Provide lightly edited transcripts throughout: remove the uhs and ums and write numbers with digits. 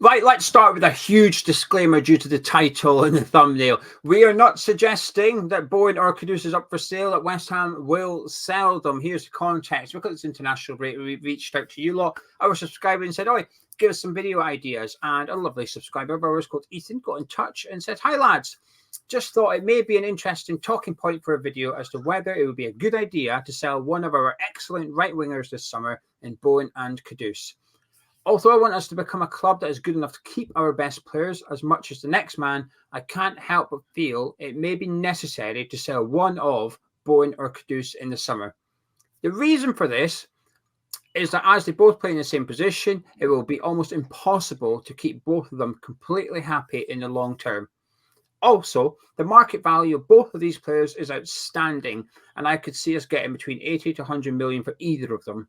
Right, let's start with a huge disclaimer due to the title and the thumbnail. We are not suggesting that Bowen or Kudus is up for sale, that West Ham will sell them. Here's the context. Because it's international break, we reached out to you lot, our subscriber, and said, "Oh, give us some video ideas." And a lovely subscriber of ours called Ethan got in touch and said, "Hi lads, just thought it may be an interesting talking point for a video as to whether it would be a good idea to sell one of our excellent right wingers this summer in Bowen and Kudus. Although I want us to become a club that is good enough to keep our best players as much as the next man, I can't help but feel it may be necessary to sell one of Bowen or Kudus in the summer. The reason for this is that as they both play in the same position, it will be almost impossible to keep both of them completely happy in the long term. Also, the market value of both of these players is outstanding, and I could see us getting between 80 to 100 million for either of them.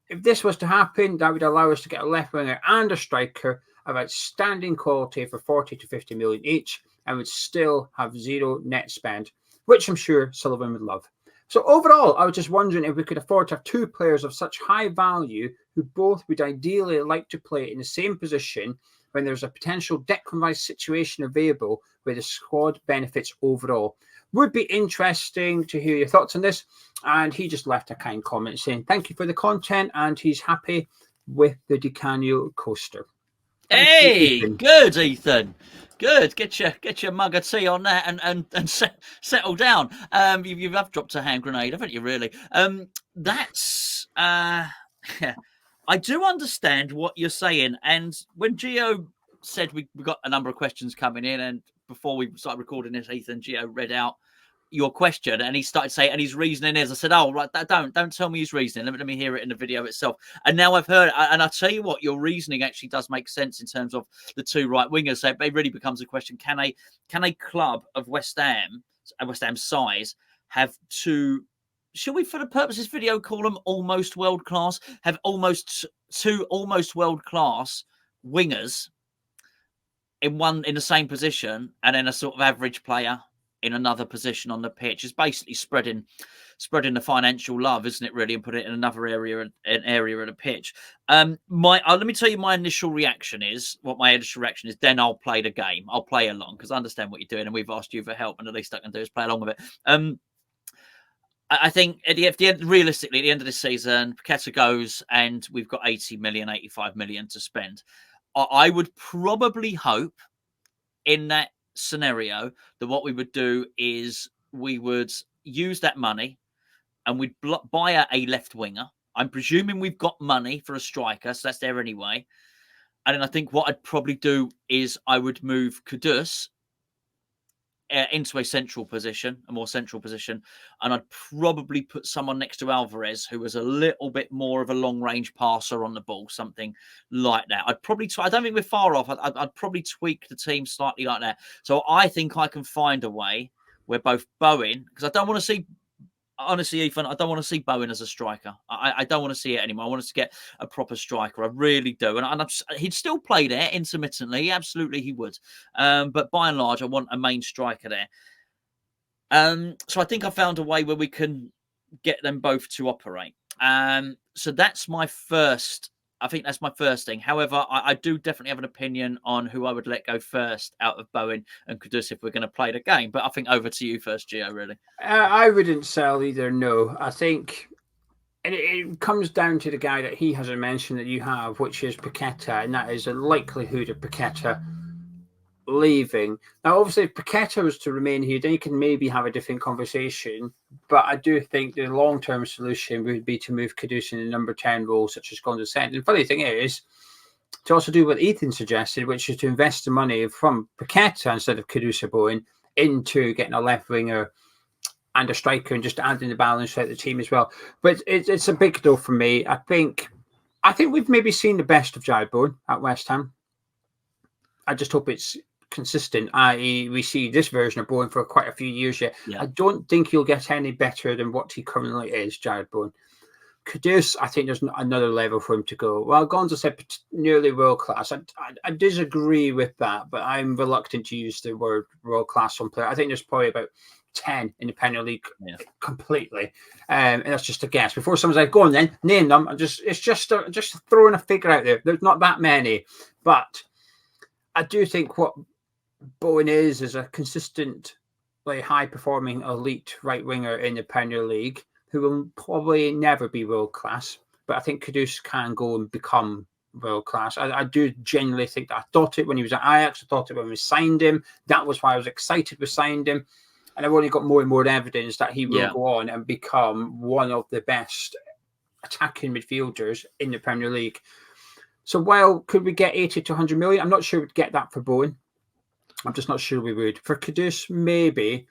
If this was to happen, that would allow us to get a left winger and a striker of outstanding quality for 40 to 50 million each, and would still have zero net spend, which I'm sure Sullivan would love. So overall, I was just wondering if we could afford to have two players of such high value who both would ideally like to play in the same position when there's a potential Declan Rice situation available where the squad benefits overall. Would be interesting to hear your thoughts on this." And he just left a kind comment saying thank you for the content, and he's happy with the Decanio coaster. Hey, good, Ethan. Good. Get your mug of tea on that and settle down. You have dropped a hand grenade, haven't you? Really? That's I do understand what you're saying. And when Geo said we got a number of questions coming in, and before we started recording this, Ethan, Geo read out your question, and he started saying, and his reasoning is, I said, "Oh, right, don't tell me his reasoning. Let me hear it in the video itself." And now I've heard, and I tell you what, your reasoning actually does make sense in terms of the two right wingers. So it really becomes a question: can a club of West Ham size have two? Should we, for the purposes of this video, call them almost world class? Have two almost world class wingers in the same position, and then a sort of average player in another position on the pitch? Is basically spreading the financial love, isn't it, really, and put it in another area of the pitch. Let me tell you my initial reaction is. Then I'll play the game. I'll play along because I understand what you're doing, and we've asked you for help, and the least I can do is play along with it. I think realistically, at the end of this season, Paqueta goes and we've got 80 million, 85 million to spend. I would probably hope in that scenario that what we would do is we would use that money and we'd buy a left winger. I'm presuming we've got money for a striker, so that's there anyway. And then I think what I'd probably do is I would move Kudus into a more central position, and I'd probably put someone next to Alvarez who was a little bit more of a long-range passer on the ball, something like that. I'd probably I don't think we're far off. I'd probably tweak the team slightly like that. So I think I can find a way where both Bowen, because I don't want to see, honestly, Ethan, I don't want to see Bowen as a striker. I don't want to see it anymore. I want us to get a proper striker. I really do. And he'd still play there intermittently. Absolutely, he would. But by and large, I want a main striker there. So I think I found a way where we can get them both to operate. So that's my first. I think that's my first thing. However, I do definitely have an opinion on who I would let go first out of Bowen and Kudus if we're going to play the game. But I think over to you first, Gio, really. I wouldn't sell either, no. I think it comes down to the guy that he hasn't mentioned that you have, which is Paqueta, and that is a likelihood of Paqueta leaving. Now, obviously, if Paqueta was to remain here, then you can maybe have a different conversation. But I do think the long-term solution would be to move Kudus in the number 10 role, such as Gonzo said. And the funny thing is, to also do what Ethan suggested, which is to invest the money from Paqueta instead of Kudus or Bowen into getting a left winger and a striker and just adding the balance throughout the team as well. But it's a big deal for me. I think we've maybe seen the best of Jarrod Bowen at West Ham. I just hope it's consistent, i.e. we see this version of Bowen for quite a few years yet. Yeah. I don't think he'll get any better than what he currently is, Jarrod Bowen. Kudus, I think there's another level for him to go. Well, Gonzo said nearly world class. I disagree with that, but I'm reluctant to use the word world class on player. I think there's probably about 10 in the Premier League completely, and that's just a guess. Before someone's like, "Go on, then name them," it's just throwing a figure out there. There's not that many, but I do think what Bowen is a consistent, like high-performing elite right winger in the Premier League who will probably never be world class. But I think Kudus can go and become world class. I do genuinely think that. I thought it when he was at Ajax. I thought it when we signed him. That was why I was excited we signed him. And I've only got more and more evidence that he will go on and become one of the best attacking midfielders in the Premier League. So while could we get 80 to 100 million? I'm not sure we'd get that for Bowen. I'm just not sure we would. For Kudus, maybe.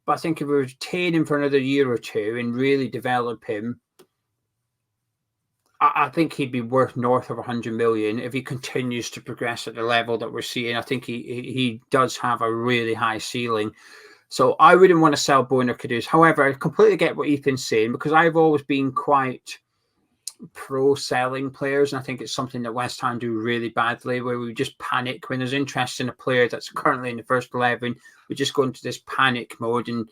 But I think if we retain him for another year or two and really develop him, I think he'd be worth north of 100 million if he continues to progress at the level that we're seeing. I think he does have a really high ceiling. So I wouldn't want to sell Bowen or Kudus. However, I completely get what Ethan's saying because I've always been quite pro-selling players, and I think it's something that West Ham do really badly, where we just panic when there's interest in a player that's currently in the first 11. We just go into this panic mode and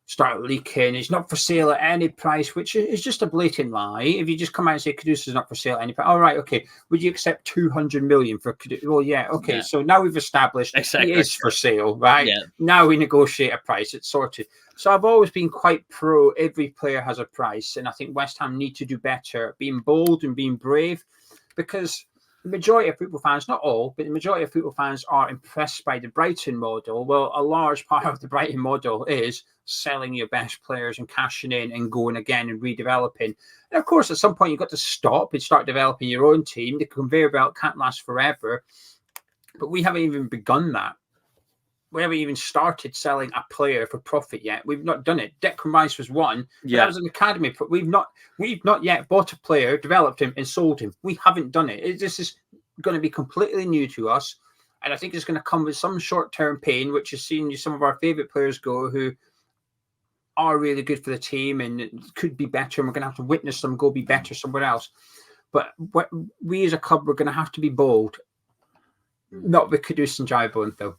start leaking. It's not for sale at any price, which is just a blatant lie. If you just come out and say Kudus is not for sale at any price, all right, okay. Would you accept 200 million for Kudus? Well, yeah, okay. So now we've established he is for sale, right? Yeah. Now we negotiate a price. It's sorted. So I've always been quite pro. Every player has a price, and I think West Ham need to do better, being bold and being brave, because the majority of football fans, not all, but the majority of football fans are impressed by the Brighton model. Well, a large part of the Brighton model is selling your best players and cashing in and going again and redeveloping. And of course, at some point, you've got to stop and start developing your own team. The conveyor belt can't last forever. But we haven't even begun that. We haven't even started selling a player for profit yet. We've not done it. Declan Rice was one. That was an academy. But we've not yet bought a player, developed him, and sold him. We haven't done it. This is going to be completely new to us, and I think it's going to come with some short-term pain, which is seeing some of our favourite players go who are really good for the team and could be better, and we're going to have to witness them go be better somewhere else. But we as a club, we're going to have to be bold, not with Kudus and Jarrod Bowen, though.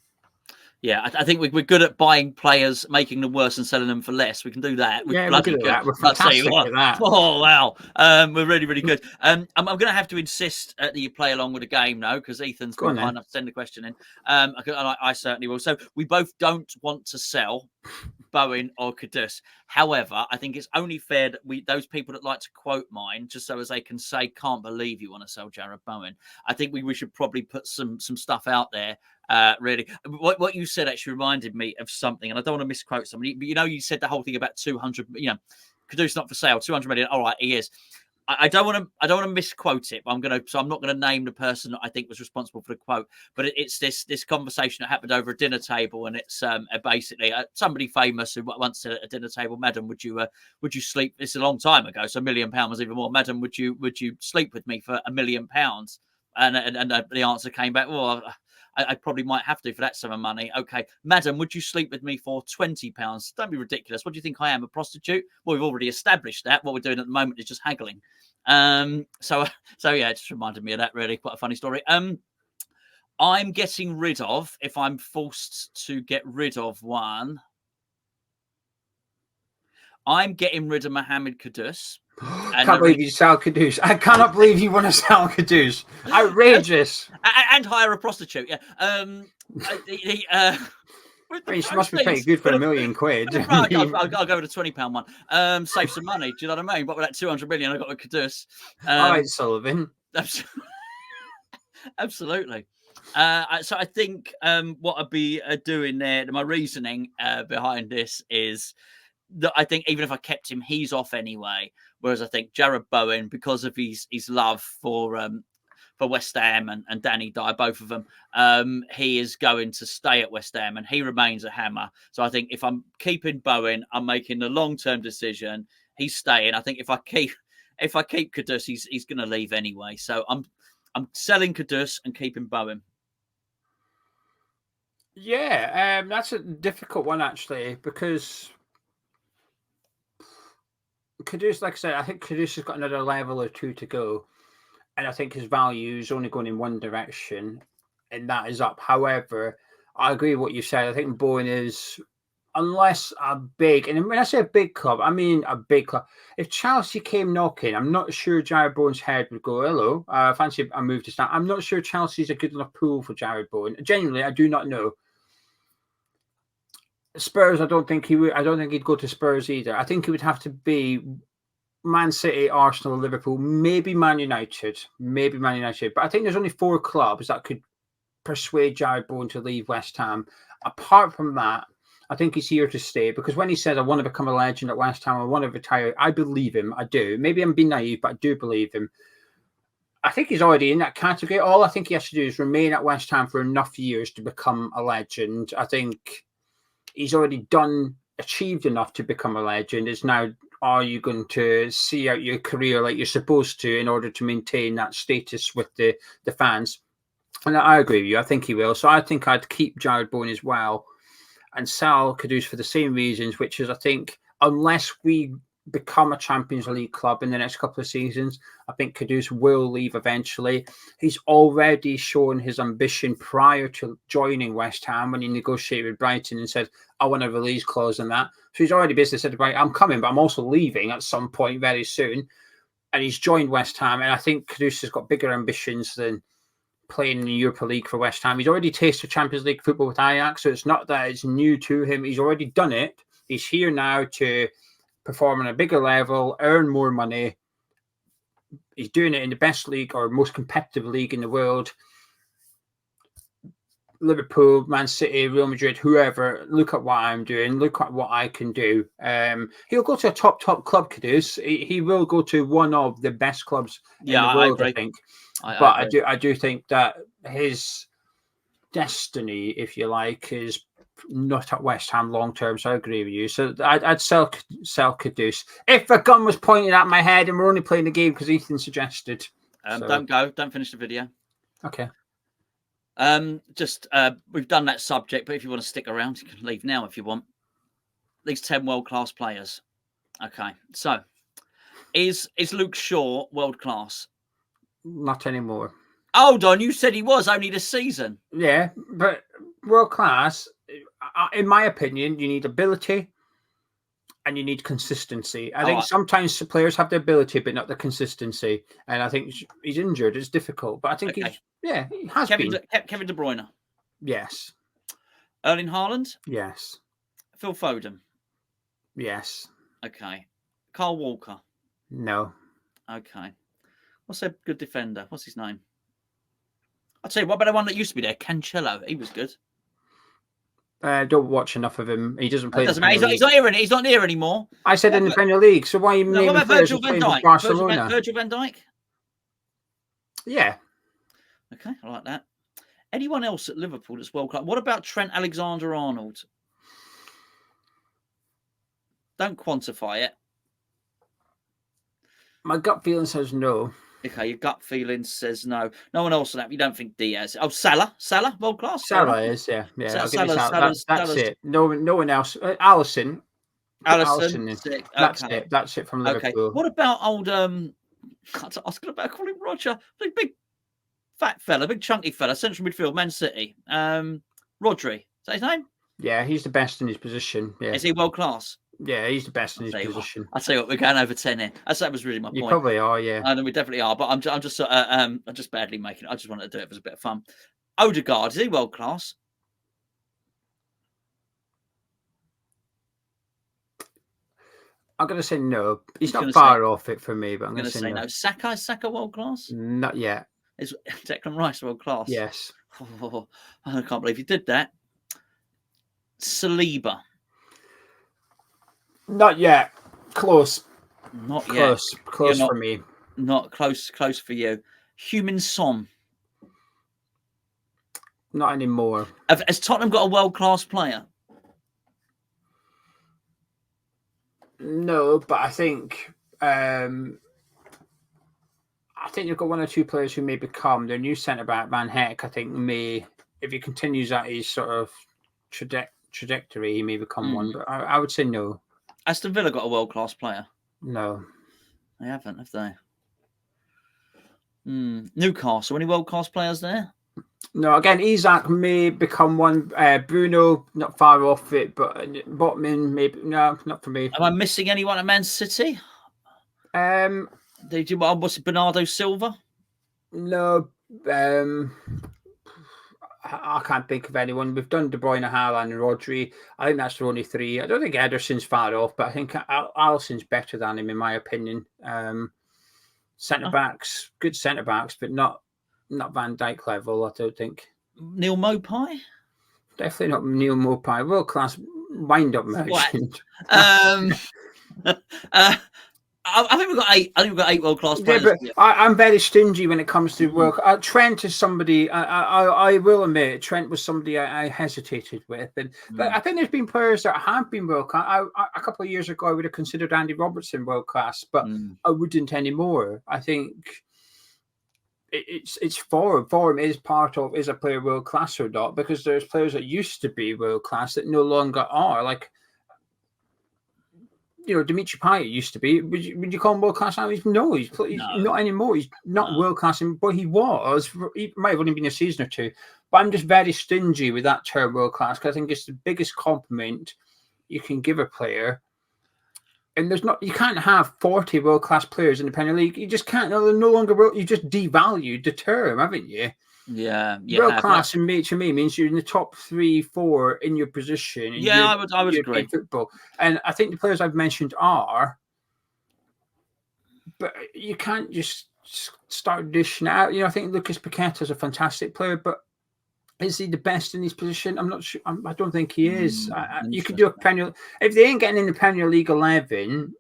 Yeah, I think we're good at buying players, making them worse and selling them for less. We can do that. We're bloody good. We're fantastic at that. Oh, wow. We're really, really good. I'm going to have to insist that you play along with the game now, because Ethan's been kind enough to send the question in. I certainly will. So we both don't want to sell Bowen or Kudus. However, I think it's only fair that those people that like to quote mine, just so as they can say, can't believe you want to sell Jarrod Bowen. I think we should probably put some stuff out there. Really, what you said actually reminded me of something, and I don't want to misquote somebody, but you said the whole thing about 200. Kudus not for sale, 200 million. All right, he is. I don't want to misquote it, but I'm not going to name the person that I think was responsible for the quote. But it's this conversation that happened over a dinner table, and it's basically somebody famous who once said at a dinner table, "Madam, would you sleep?" It's a long time ago, so £1 million was even more. "Madam, would you sleep with me for £1 million?" And the answer came back, "Well, I probably might have to for that sum of money." "Okay, madam, would you sleep with me for £20? Don't be ridiculous. What do you think I am, a prostitute?" Well, we've already established that. What we're doing at the moment is just haggling. So yeah, it just reminded me of that. Really, quite a funny story. I'm getting rid of, if I'm forced to get rid of one, I'm getting rid of Mohammed Kudus. I can't believe you sell Kudus. I cannot believe you want to sell Kudus. Outrageous. And hire a prostitute. Yeah. She must be pretty good for £1 million. I'll go with a £20 one. Save some money. Do you know what I mean? But with that 200 million, I got with Kudus. All right, Sullivan. Absolutely. So I think what I'd be doing there, my reasoning behind this is that I think even if I kept him, he's off anyway. Whereas I think Jarrod Bowen, because of his love for West Ham and Danny Dyer, both of them, he is going to stay at West Ham and he remains a hammer. So I think if I'm keeping Bowen, I'm making the long-term decision. He's staying. I think if I keep Kudus, he's going to leave anyway. So I'm selling Kudus and keeping Bowen. Yeah, that's a difficult one actually, because Kudus, like I said, I think Kudus has got another level or two to go. And I think his value is only going in one direction, and that is up. However, I agree with what you said. I think Bowen is unless a big, and when I say a big club, I mean a big club. If Chelsea came knocking, I'm not sure Jarrod Bowen's head would go, hello, fancy a move to start. I'm not sure Chelsea's a good enough pool for Jarrod Bowen. Genuinely, I do not know. Spurs, I don't think he would. I don't think he'd go to Spurs either. I think he would have to be Man City, Arsenal, Liverpool, maybe Man United. But I think there's only 4 clubs that could persuade Jarrod Bowen to leave West Ham. Apart from that, I think he's here to stay, because when he says, I want to become a legend at West Ham, I want to retire, I believe him. I do. Maybe I'm being naive, but I do believe him. I think he's already in that category. All I think he has to do is remain at West Ham for enough years to become a legend. I think he's already achieved enough to become a legend. It's now, are you going to see out your career like you're supposed to in order to maintain that status with the fans? And I agree with you. I think he will. So I think I'd keep Jarrod Bowen as well and sell Kudus for the same reasons, which is, I think, unless we become a Champions League club in the next couple of seasons, I think Kudus will leave eventually. He's already shown his ambition prior to joining West Ham when he negotiated with Brighton and said, I want a release clause in that. So he's already basically said, right, I'm coming, but I'm also leaving at some point very soon. And he's joined West Ham. And I think Kudus has got bigger ambitions than playing in the Europa League for West Ham. He's already tasted Champions League football with Ajax, so it's not that it's new to him. He's already done it. He's here now to perform on a bigger level, earn more money. He's doing it in the best league or most competitive league in the world. Liverpool, Man City, Real Madrid, whoever, look at what I'm doing. Look at what I can do. He'll go to a top club, Kudus. He will go to one of the best clubs in the world, I think. I do think that his destiny, if you like, is not at West Ham long term. So I agree with you. So I'd sell Kudus if a gun was pointed at my head, and we're only playing the game because Ethan suggested. Don't finish the video. Okay. We've done that subject, but if you want to stick around, you can leave now if you want. These 10 world-class players. Okay, so is Luke Shaw world-class? Not anymore. Hold on, you said he was only this season. Yeah, but world-class, in my opinion, you need ability and you need consistency. I think sometimes players have the ability, but not the consistency. And I think he's injured. It's difficult, but I think he has been. Kevin De Bruyne. Yes. Erling Haaland. Yes. Phil Foden. Yes. Okay. Carl Walker. No. Okay. What's a good defender? What's his name? I'll tell you what about the one that used to be there, Cancelo. He was good. Don't watch enough of him. He doesn't play. It doesn't matter. He's not here. He's not here anymore. I said in the Premier League. So why are you naming what about Virgil van Dijk? Barcelona? Virgil van Dijk. Yeah. Okay, I like that. Anyone else at Liverpool that's world class? What about Trent Alexander-Arnold? Don't quantify it. My gut feeling says no. Okay, your gut feeling says no. No one else on that. You don't think Diaz? Oh, Salah, world class. Salah is, yeah. Salah's, that's it. No one else. Alisson. Sick. That's it. That's it from Liverpool. Okay. What about old? I was going to call him Roger. Big fat fella, big chunky fella, central midfield, Man City. Rodri. Is that his name? Yeah, he's the best in his position. Yeah. Is he world class? Yeah, he's the best in his position. I'll tell you what, we're going over 10 in. That was really my point. You probably are, yeah. I know we definitely are, but I'm just badly making it. I just wanted to do it as a bit of fun. Odegaard, is he world class? I'm going to say no. He's not far off it for me, but I'm going to say no. Is Saka world class? Not yet. Is Declan Rice world class? Yes. Oh, I can't believe you did that. Saliba. Not yet. Close. Not yet. Close for me. Not close for you. Heung-min Son. Not anymore. Has Tottenham got a world-class player? No, but I think you've got one or two players who may become their new centre-back. Van Heck, I think, may, if he continues at his sort of trajectory, he may become one. But I would say no. Aston Villa got a world-class player? No. They haven't, have they? Newcastle, any world-class players there? No, again, Isak may become one. Bruno, not far off it, but Botman, maybe. No, not for me. Am I missing anyone at Man City? Did you? What's it, Bernardo Silva? No, I can't think of anyone. We've done De Bruyne, Haaland, and Rodri. I think that's the only three. I don't think Ederson's far off, but I think Alisson's better than him, in my opinion. Centre backs, good centre backs, but not Van Dijk level, I don't think. Neil Mopai? Definitely not Neil Mopai. World class wind up merchant. I think we've got 8. I think we've got 8 world class players. Yeah, but I'm very stingy when it comes to work. Trent is somebody I will admit. Trent was somebody I hesitated with, but I think there's been players that have been world class. A couple of years ago, I would have considered Andy Robertson world class, but I wouldn't anymore. I think it's form is part of is a player world class or not, because there's players that used to be world class that no longer are. Like, Dimitri Payet used to be. Would you call him world class now? He's not anymore. He's not world class, but he was. He might have only been a season or two. But I'm just very stingy with that term world class, because I think it's the biggest compliment you can give a player. And you can't have 40 world class players in the Premier League. You just can't. They're no longer. You just devalued the term, haven't you? Yeah. World class to me means you're in the top 3, 4 in your position. I would agree. Football, and I think the players I've mentioned are, but you can't just start dishing out. I think Lucas Paqueta is a fantastic player, but is he the best in his position? I'm not sure. I don't think he is. You could do a Premier. If they ain't getting in the Premier League 11.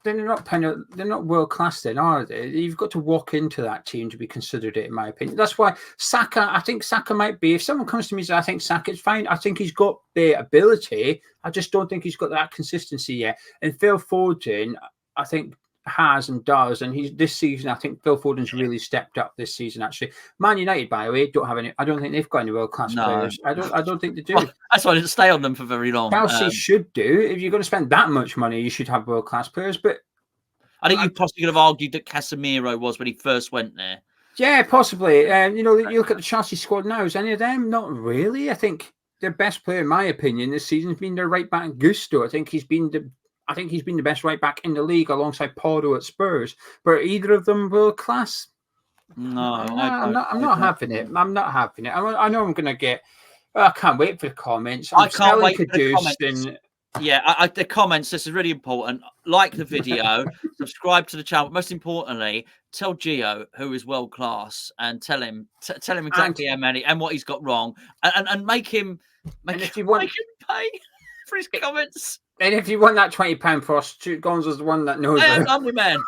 Then they're not world class then, are they? You've got to walk into that team to be considered it, in my opinion. That's why I think Saka might be. If someone comes to me and says, I think Saka's fine, I think he's got the ability. I just don't think he's got that consistency yet. And Phil Foden, I think, has and does. And this season, I think Phil Foden's really stepped up this season, actually. Man United, by the way, don't have any. I don't think they've got any world class players. I don't think they do. Well, that's why I didn't stay on them for very long. Chelsea should do. If you're going to spend that much money, you should have world class players. But I think you possibly could have argued that Casemiro was when he first went there. Yeah, possibly. You look at the Chelsea squad now. Is any of them? Not really. I think their best player, in my opinion, this season has been their right back Gusto. I think he's been the best right back in the league alongside Porto at Spurs. But are either of them world class? No, I'm not having it. I'm not having it. I know I'm going to get. I can't wait for the comments. I can't wait for the comments. Yeah, the comments. This is really important. Like the video, subscribe to the channel. But most importantly, tell Geo who is world class, and tell him exactly how many and what he's got wrong, and make him pay for his comments. And if you want that £20 prostitute, Gonzo's the one that knows. Hey, I'm hungry man.